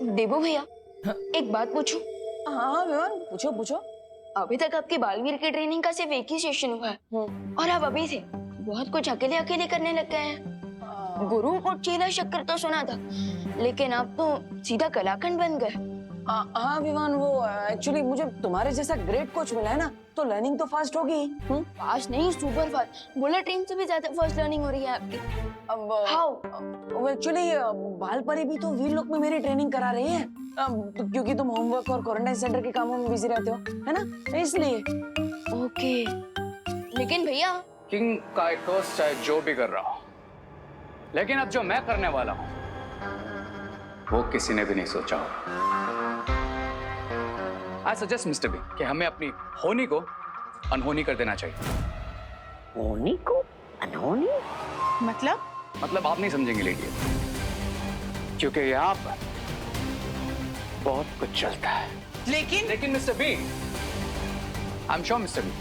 देबू भैया, एक बात पूछूं? हाँ विवान, पूछो पूछो। अभी तक आपकी बालवीर की ट्रेनिंग का सिर्फ एक ही सेशन हुआ है और आप अभी से बहुत कुछ अकेले अकेले करने लग गए हैं। गुरु को चीला शक्कर तो सुना था, लेकिन आप तो सीधा कलाखंड बन गए। हाँ विवान, वो एक्चुअली मुझे तुम्हारे जैसा ग्रेट कोच मिला है ना, तो लर्निंग तो फास्ट होगी। फास्ट नहीं, सुपर फास्ट। बुलेट ट्रेन से भी ज्यादा फास्ट लर्निंग हो रही है आपकी। अब हाउ? एक्चुअली बालपरी भी तो वीर लोक में मेरी ट्रेनिंग करा रही है, क्योंकि तुम होमवर्क और क्वारंटाइन सेंटर के कामों में बिजी रहते हो, है ना, इसलिए। ओके, लेकिन भैया किंग का एक टोस्ट चाहे जो भी कर रहा हो, लेकिन अब जो मैं करने वाला हूं वो किसी ने भी नहीं सोचा हो। आई सजेस्ट मिस्टर बी कि हमें अपनी होनी को अनहोनी कर देना चाहिए। होनी को अनहोनी? मतलब आप नहीं समझेंगे लेडी, क्योंकि यहाँ पर बहुत कुछ चलता है। लेकिन mister B, I am sure mister B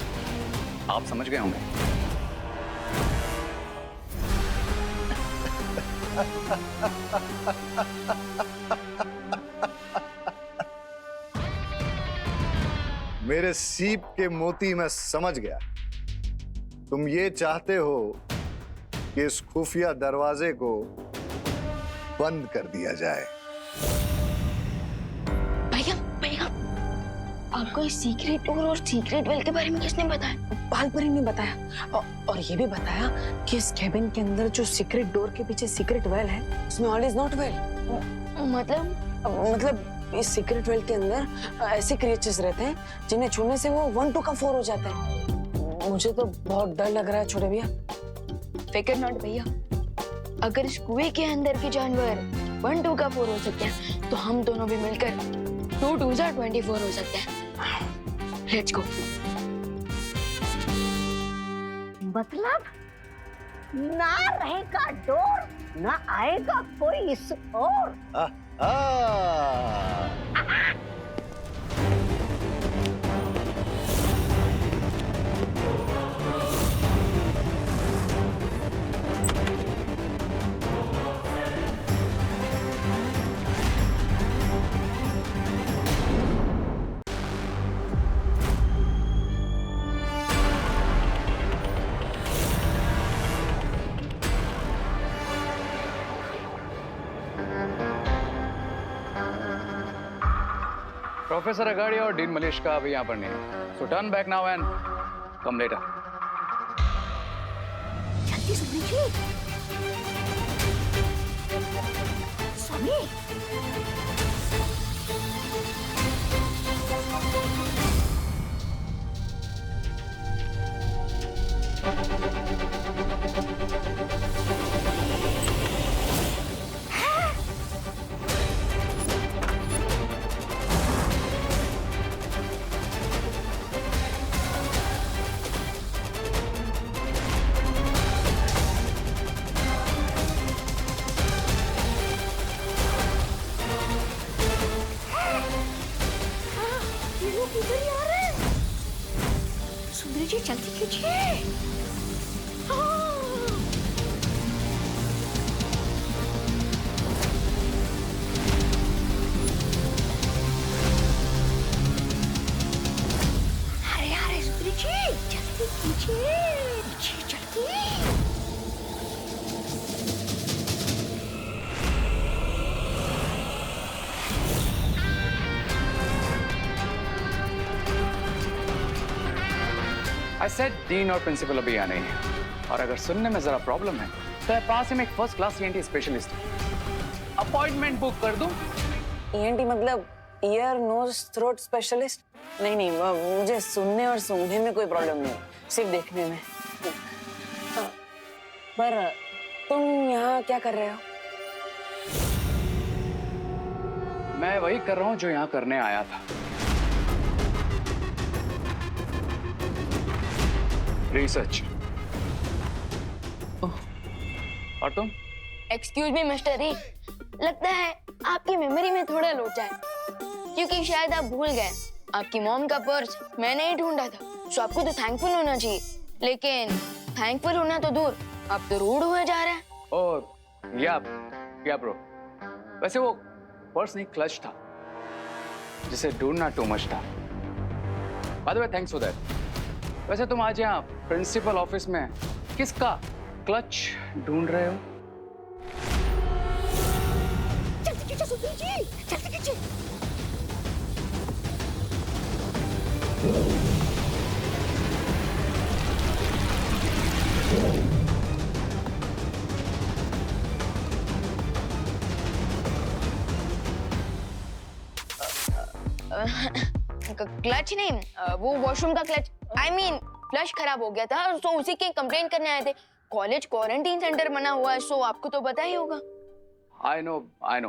आप समझ गए होंगे। मेरे सीप के मोती मैं समझ गया। तुम ये चाहते हो कि इस खुफिया दरवाजे को बंद कर दिया जाए। भैया भैया, आपको इस सीक्रेट डोर और सीक्रेट वेल के बारे में किसने बताया? बालपरी ने बताया, और ये भी बताया कि इस केबिन के अंदर जो सीक्रेट डोर के पीछे सीक्रेट वेल है, उसमें ऑल इज नॉट वेल। मतलब इस सीक्रेट वेल के अंदर ऐसे क्रिएचर्स रहते हैं जिन्हें छूने से वो 1 2 का 4 हो जाता है। मुझे तो बहुत डर लग रहा है छोटे भैया। फिकर नॉट भैया, अगर इस कुएं के अंदर के जानवर 1 2 का 4 हो सकते हैं, तो हम दोनों भी मिलकर 2 2 24 हो सकते हैं। Let's go. मतलब ना रहेगा डोर, ना आएगा कोई इस ओर। प्रोफेसर अगाड़ी और डीन मलेश का अभी यहाँ पर नहीं है, सो turn back now and come later. जल्दी सुनी जी। स्वामी, ये लोग इधर ही आ रहे हैं। सुंदरी जी जल्दी कीजिए। अरे अरे सुंदरी जी जल्दी कीजिए, जी जल्दी। आई सेड डीन और प्रिंसिपल अभी यहाँ नहीं है, और अगर सुनने में जरा प्रॉब्लम है तो पास में एक first class ENT specialist appointment book कर दूं। ENT मतलब ईयर नोज थ्रोट स्पेशलिस्ट? नहीं नहीं, मुझे सुनने और सूंघने में कोई प्रॉब्लम नहीं, सिर्फ देखने में। पर तुम यहाँ क्या कर रहे हो? मैं वही कर रहा हूँ जो यहाँ करने आया था। रिसर्च। और तुम? एक्सक्यूज मी मिस्टर ई, लगता है आपकी मेमोरी में थोड़ा लोचा है, क्योंकि शायद आप भूल गए आपकी मॉम का पर्स मैंने ही ढूंढा था। सो आपको तो थैंकफुल होना चाहिए, लेकिन थैंकफुल होना तो दूर, आप तो रूड हुए जा रहे हैं। ओह या ब्रो। वैसे वो पर्स नहीं क्लच था, जिसे ढूंढना टू मच था। By the way thanks for that. वैसे तुम आज यहाँ प्रिंसिपल ऑफिस में किसका क्लच ढूंढ रहे हो? जल्दी कीजिए सुंदरी जी, जल्दी कीजिए। क्लच नहीं, वो वॉशरूम का क्लच, आई मीन फ्लश खराब हो गया था, सो उसी की कंप्लेन करने आए थे। कॉलेज क्वारंटीन सेंटर बना हुआ है, सो आपको तो पता ही होगा। I know and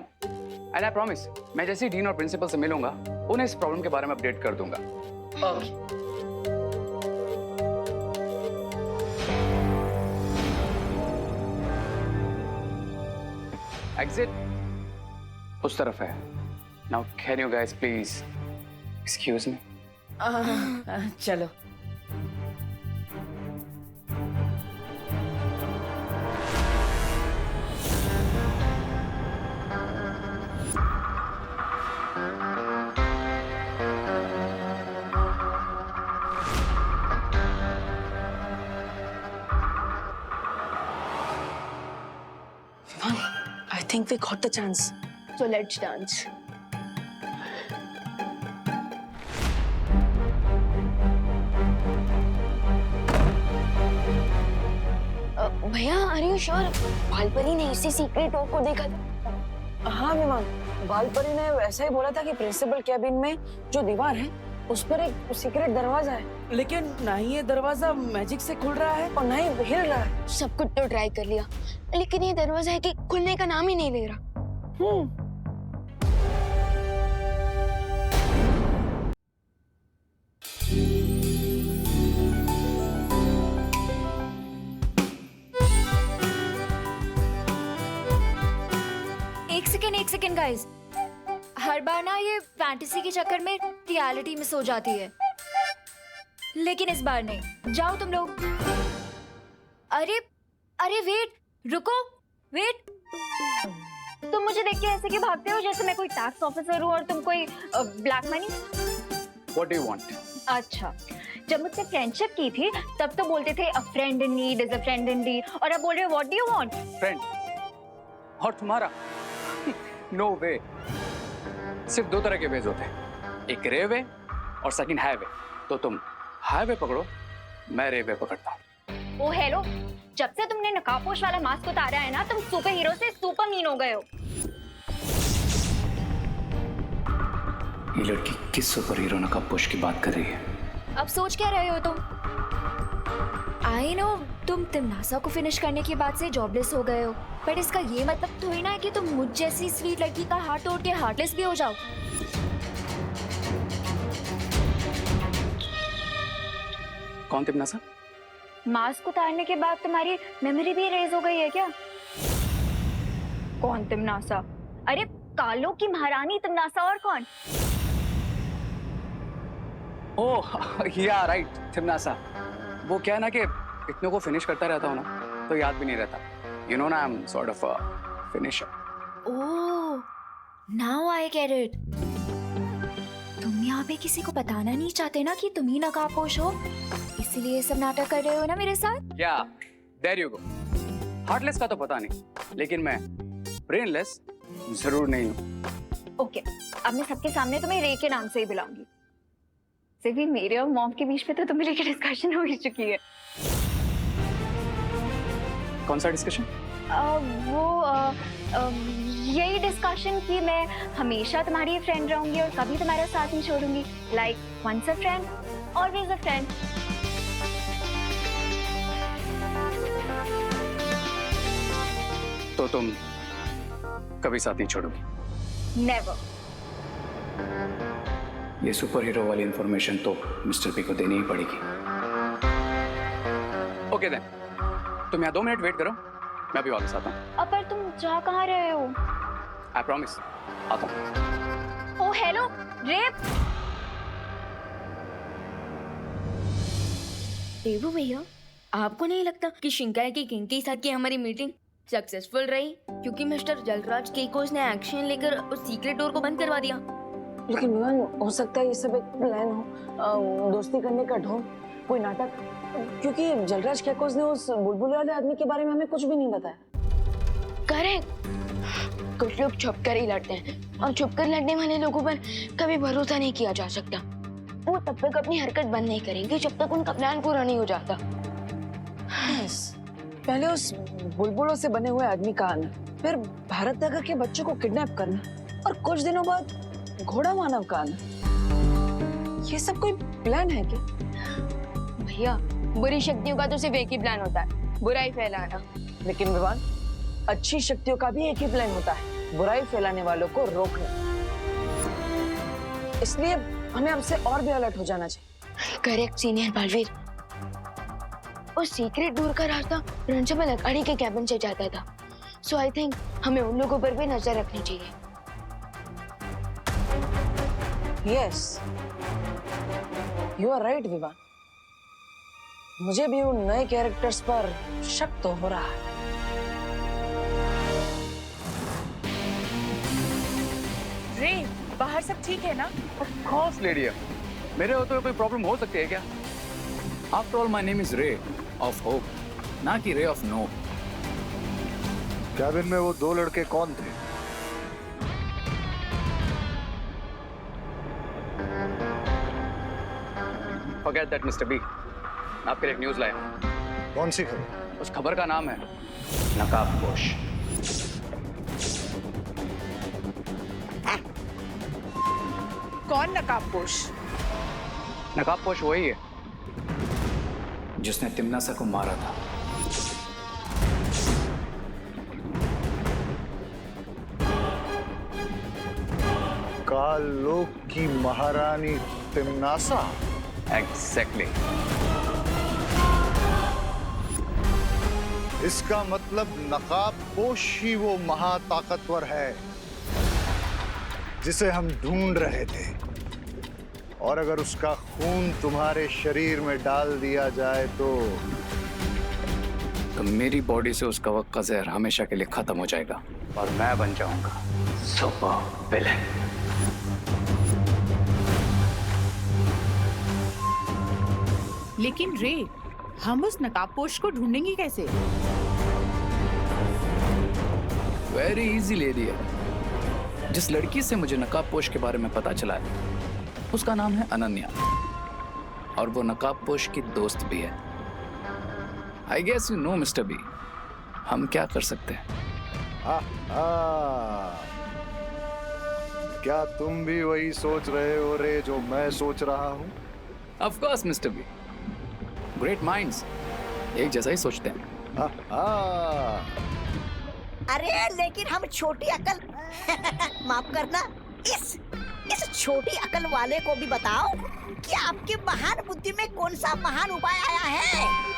I promise, मैं जैसे ही डीन और प्रिंसिपल से मिलूंगा उन्हें इस प्रॉब्लम के बारे में अपडेट कर दूंगा। एग्जिट उस तरफ है। Now can you guys please excuse me? चलो। I think we got the chance. So let's dance. भैया आर यू श्योर बालपरी ने इसी सीक्रेट डोर को देखा था? हाँ विमान, बालपरी ने वैसा ही बोला था कि प्रिंसिपल कैबिन में जो दीवार है उस पर एक सीक्रेट दरवाजा है, लेकिन ना ही ये दरवाजा मैजिक से खुल रहा है और ना ही हिल रहा है। सब कुछ तो ट्राई कर लिया, लेकिन ये दरवाजा है कि खुलने का नाम ही नहीं ले रहा। एक सेकेंड गाइस, हर बार ना ये फैंटेसी के चक्कर में रियलिटी मिस हो जाती है, लेकिन इस बार नहीं। जाओ तुम लोग। अरे अरे वेट, रुको, वेट। तुम मुझे देख के ऐसे क्यों भागते हो जैसे मैं कोई टैक्स ऑफिसर हूँ और तुम कोई black money? What do you want? अच्छा, जब मुझसे फ्रेंडशिप की थी तब तो बोलते थे अ friend in need is a friend in need, और अब बोल रहे हो what do you want? Friend? और तुम्हारा? नो वे। सिर्फ दो तरह के वेज होते हैं, एक रे वे और सेकंड हाईवे। तो तुम हाईवे पकड़ो, मैं रे वे पकड़ता हूँ। ओ हेलो, जब से तुमने नकाबपोश वाला मास्क उतारा है ना, तुम सुपर हीरो से सुपर मीन हो गए हो। ये लड़की किस सुपर हीरो नकाबपोश की बात कर रही है? अब सोच क्या रहे हो तुम? आई नो तुम तिमनासा को फिनिश करने के बाद से जॉबलेस हो गए हो, बट इसका ये मतलब थोड़ी ना है कि तुम मुझ जैसी स्वीट लड़की का हार्ट तोड़ के हार्टलेस भी हो जाओ। कौन तिमनासा? मास्क उतारने के बाद तुम्हारी मेमोरी भी इरेज हो गई है क्या? कौन तिमनासा? अरे कालों की महारानी तिमनासा, और कौन? ओह या राइट, तिमनासा। वो क्या है ना कि इतनों को फिनिश करता रहता हूँ ना, तो याद भी नहीं रहता। यू नो ना, I am sort of a finisher. Oh, now I get it. तुम यहाँ पे किसी को बताना नहीं चाहते ना कि तुम ही नकाबपोश हो, इसीलिए ये सब नाटक कर रहे हो ना मेरे साथ? क्या? There you go. हार्टलेस का तो पता नहीं, लेकिन मैं ब्रेनलेस जरूर नहीं हूँ। ओके, अब मैं सबके सामने तुम्हें रे के नाम से ही बुलाऊंगी। सिर्फ मेरे और मॉम के बीच में तो तुम्हें लेके डिस्कशन हो ही चुकी है। कौन सा डिस्कशन? यही डिस्कशन कि मैं हमेशा तुम्हारी फ्रेंड रहूंगी और कभी तुम्हारा साथ नहीं छोड़ूंगी। Like once a friend always a friend. तो तुम कभी साथ नहीं छोड़ोगी? नेवर। ये सुपर हीरो वाली इंफॉर्मेशन तो मिस्टर पी को देनी ही पड़ेगी। ओके देन, तुम यहाँ 2 मिनट वेट करो, मैं अभी वापस आता हूँ। अब पर तुम जा कहाँ रहे हो? आई प्रॉमिस, आता हूँ। ओ हेलो, रेप। देवू भैया, आपको नहीं लगता कि शिंकाई की किंग के साथ की हमारी मीटिंग सक्सेसफुल रही क्योंकि मिस्टर जलराज केकोस ने एक्शन लेकर उस सीक्रेट डोर को बंद करवा दिया। लेकिन विवान, हो सकता है ये सब एक प्लान हो, दोस्ती करने का ढोंग, कोई नाटक, क्योंकि जलराज केकोस ने उस बुलबुल वाले आदमी के बारे में हमें कुछ भी नहीं बताया। करेक्ट। कुछ लोग छुप कर ही लड़ते हैं और छुप कर लड़ने वाले लोगों पर कभी भरोसा नहीं किया जा सकता। वो तब तक अपनी हरकत बंद नहीं करेंगे जब तक उनका प्लान पूरा नहीं हो जाता। Yes. पहले उस बुलबुलों से बने हुए आदमी का आना, फिर भारत नगर के बच्चों को किडनैप करना और कुछ दिनों बाद घोड़ा मानव का आना, ये सब कोई प्लान है क्या? भैया, बुरी शक्तियों का तो सिर्फ एक ही प्लान होता है, बुराई फैलाना। लेकिन विवान, अच्छी शक्तियों का भी एक ही प्लान होता है, बुराई फैलाने वालों को रोकना। इसलिए हमें अब से और भी अलर्ट हो जाना चाहिए। Correct senior Baalveer. उस सीक्रेट डोर का रास्ता प्रिंसिपल अकाड़ी के कैबिन से जाता था, सो आई थिंक हमें उन लोगों पर भी नजर रखनी चाहिए। Yes, you are right Vivaan. मुझे भी उन नए कैरेक्टर्स पर शक तो हो रहा है। रे, बाहर सब ठीक है ना? खास लेडी है, मेरे होते हुए कोई प्रॉब्लम हो सकती है क्या? After all my name is ray of hope, ना कि रे ऑफ नो। कैबिन में वो दो लड़के कौन थे? फॉरगेट दैट मिस्टर बी, आपके लिए एक न्यूज़ लाया। कौन सी खबर? उस खबर का नाम है नकाबपोश। कौन नकाबपोश? नकाबपोश वही है जिसने तिमनासा को मारा था। कालोक की महारानी तिमनासा? एग्जैक्टली। इसका मतलब नकाबपोश ही वो महाताकतवर है जिसे हम ढूंढ रहे थे, और अगर उसका खून तुम्हारे शरीर में डाल दिया जाए तो मेरी बॉडी से उसका वक्त का जहर हमेशा के लिए खत्म हो जाएगा और मैं बन जाऊंगा सुपर विलेन। लेकिन रे, हम उस नकाबपोश को ढूंढेंगे कैसे? वेरी इजी लेडी है। जिस लड़की से मुझे नकाबपोश के बारे में पता चला है उसका नाम है अनन्या, और वो नकाबपोश की दोस्त भी है। I guess you know mister B, हम क्या कर सकते हैं? क्या तुम भी वही सोच रहे हो रे जो मैं सोच रहा हूँ? Of course mister B, great minds एक जैसा ही सोचते हैं। अरे लेकिन हम छोटी अकल माफ करना, इस छोटी अकल वाले को भी बताओ कि आपके महान बुद्धि में कौन सा महान उपाय आया है।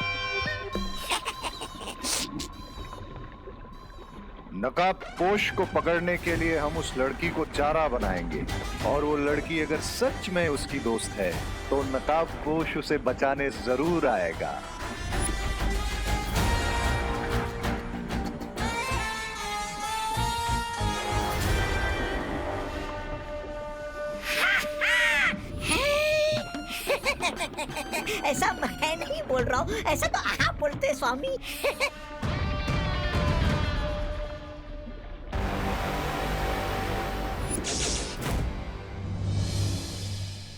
नकाबपोश को पकड़ने के लिए हम उस लड़की को चारा बनाएंगे, और वो लड़की अगर सच में उसकी दोस्त है तो नकाबपोश उसे बचाने जरूर आएगा। ऐसा मैं नहीं बोल रहा हूँ, ऐसा तो आप बोलते स्वामी।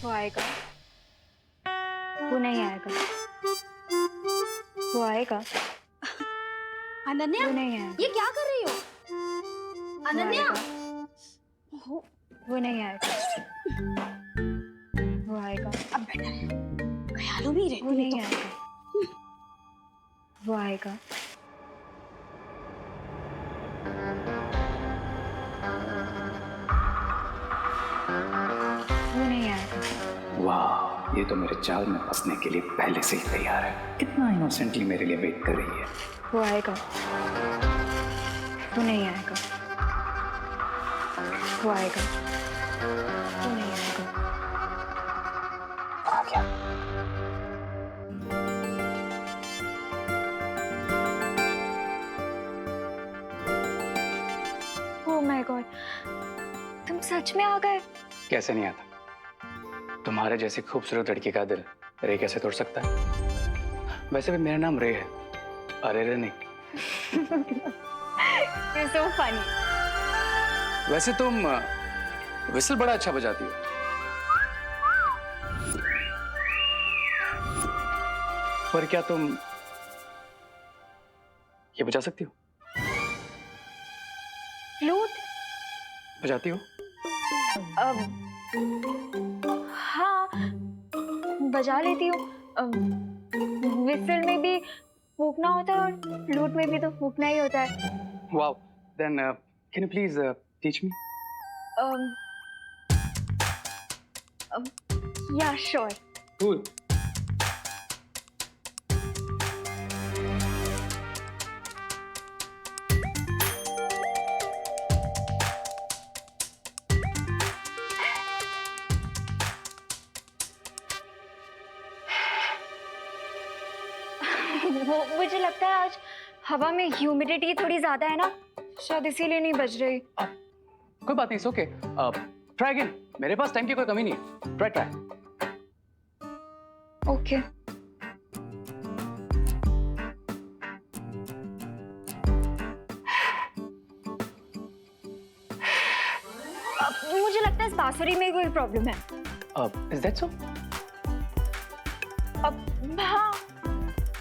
वो आएगा, वो नहीं आएगा, वो आएगा, अनन्या, वो नहीं आएगा, ये क्या कर रही हो? अनन्या, वो नहीं आएगा, वो आएगा, अब बेटा ख्यालों में ही रहती वो नहीं आएगा, वो आएगा, वो नहीं आएगा। वाह, ये तो मेरे जाल में फंसने के लिए पहले से ही तैयार है। कितना इनोसेंटली मेरे लिए वेट कर रही है। वो आएगा, वो नहीं आएगा, वो आएगा, वो नहीं आएगा, आ गया। माय गॉड, तुम सच में आ गए? कैसे नहीं आता? तुम्हारे जैसी खूबसूरत लड़की का दिल रे कैसे तोड़ सकता है? वैसे भी मेरा नाम रे है, अरे रे नहीं। You're so funny. वैसे तुम विसल बड़ा अच्छा बजाती हो। पर क्या तुम ये बजा सकती हो? फ्लूट? बजाती हो? हाँ, बजा लेती हूँ। विसल में भी फूकना होता है और फ्लूट में भी तो फूकना ही होता है। Wow. Then can you please teach me? Yeah, sure. Cool. वो मुझे लगता है आज हवा में ह्यूमिडिटी थोड़ी ज्यादा है ना, शायद इसीलिए नहीं बज रही। कोई बात नहीं, इट्स ओके। ट्राई अगेन, मेरे पास टाइम की कोई कमी नहीं है। ट्राई। ओके। मुझे लगता है इस बांसुरी में कोई प्रॉब्लम है। Is that so? अब हाँ,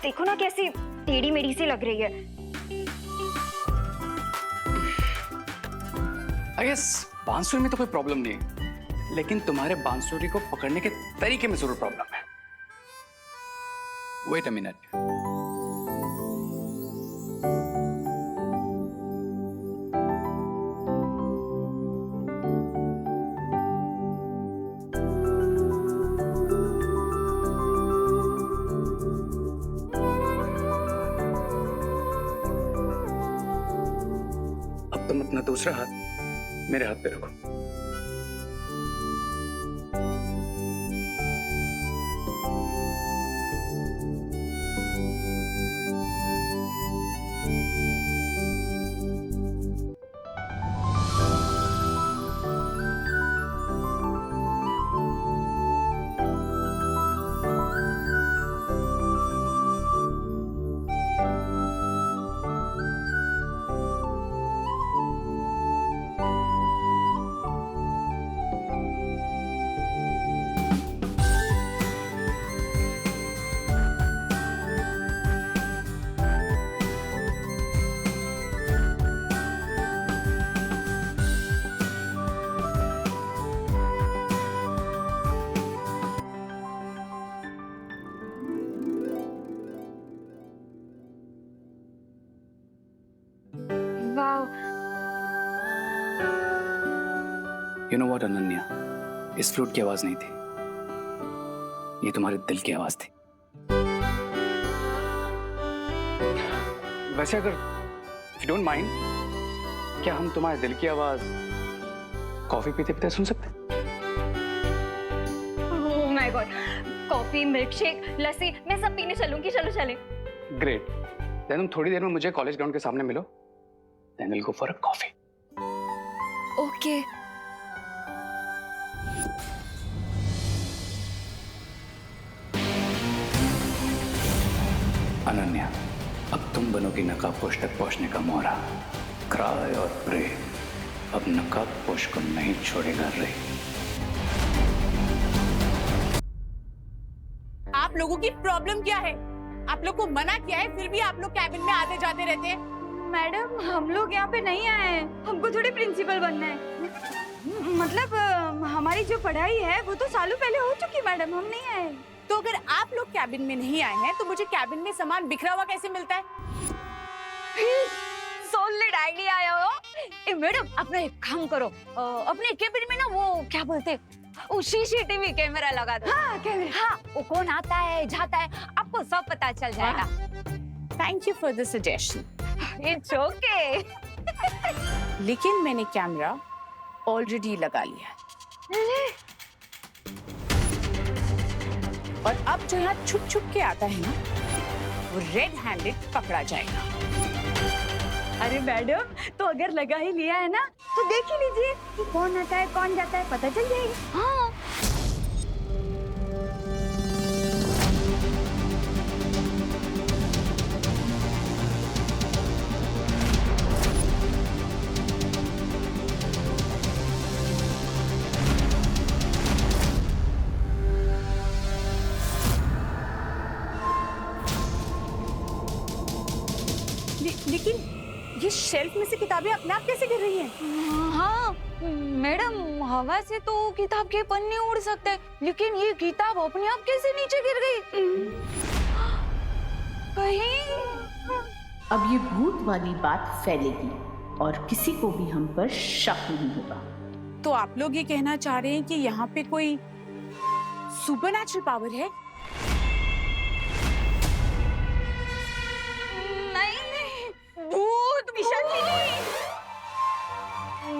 देखो ना कैसी टेढ़ी मेढ़ी सी लग रही है। I guess बांसुरी में तो कोई प्रॉब्लम नहीं है, लेकिन तुम्हारे बांसुरी को पकड़ने के तरीके में जरूर प्रॉब्लम है। Wait a minute. अब तुम अपना दूसरा हाथ मेरे हाथ पे रखो। वाह, You know what, अनन्या, इस फ्लूट की आवाज नहीं थी, ये तुम्हारे दिल की आवाज थी। वैसे अगर you don't mind, क्या हम तुम्हारे दिल की आवाज कॉफी पीते पीते सुन सकते हैं? Oh my god, coffee, milk shake, lassi, मैं सब पीने चलूंगी। चलो चले। ग्रेट। देन तुम थोड़ी देर में मुझे कॉलेज ग्राउंड के सामने मिलो। Then we'll go for a coffee. Okay. Ananya, अब तुम बनोगी नकाबपोश तक पहुंचने का मोहरा। क्राई और प्रे, अब नकाबपोश को नहीं छोड़ेगा रे। आप लोगों की प्रॉब्लम क्या है? आप लोग को मना किया है, फिर भी आप लोग कैबिन में आते जाते रहते हैं। मैडम, हम लोग यहाँ पे नहीं आए हैं, हमको थोड़ी प्रिंसिपल बनना है। मतलब हमारी जो पढ़ाई है वो तो सालों पहले हो चुकी, मैडम, हम नहीं आए। तो अगर आप लोग कैबिन में नहीं आए हैं तो मुझे कैबिन में सामान बिखरा हुआ कैसे मिलता है? सॉलिड आइडिया आया हो। ए मैडम, अपना एक काम करो, अपने कैबिन में ना वो क्या बोलते हैं, वो सीसीटीवी कैमरा लगा दो। हाँ, कैमरा। हाँ, वो कौन आता है जाता है आपको सब पता चल जाएगा। Thank you for the suggestion. It's okay. लेकिन मैंने कैमरा ऑलरेडी लगा लिया है। और अब जो यहाँ छुप छुप के आता है ना, वो रेड हैंडेड पकड़ा जाएगा। अरे मैडम, तो अगर लगा ही लिया है ना तो देख ही लीजिए कि कौन आता है कौन जाता है, पता चल जाएगा। हाँ। लेकिन ये शेल्फ में से किताबें अपने आप कैसे गिर रही हैं? हाँ मैडम, हवा से तो किताब के पन्ने उड़ सकते हैं, लेकिन ये किताब अपने आप कैसे नीचे गिर गई? कहीं अब ये भूत वाली बात फैलेगी और किसी को भी हम पर शक नहीं होगा। तो आप लोग ये कहना चाह रहे हैं कि यहाँ पे कोई सुपरनैचुरल पावर है? भूत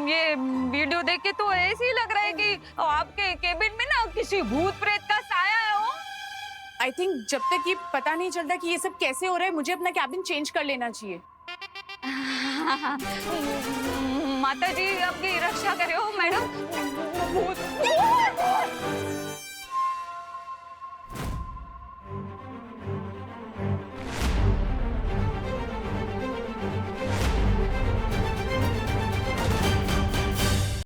ये वीडियो देख के तो ऐसे ही लग रहा है कि आपके केबिन में ना किसी भूत प्रेत का साया है। हो आई थिंक जब तक ये पता नहीं चलता कि ये सब कैसे हो रहा है, मुझे अपना कैबिन चेंज कर लेना चाहिए। माता जी आपकी रक्षा करे हो मैडम। भूत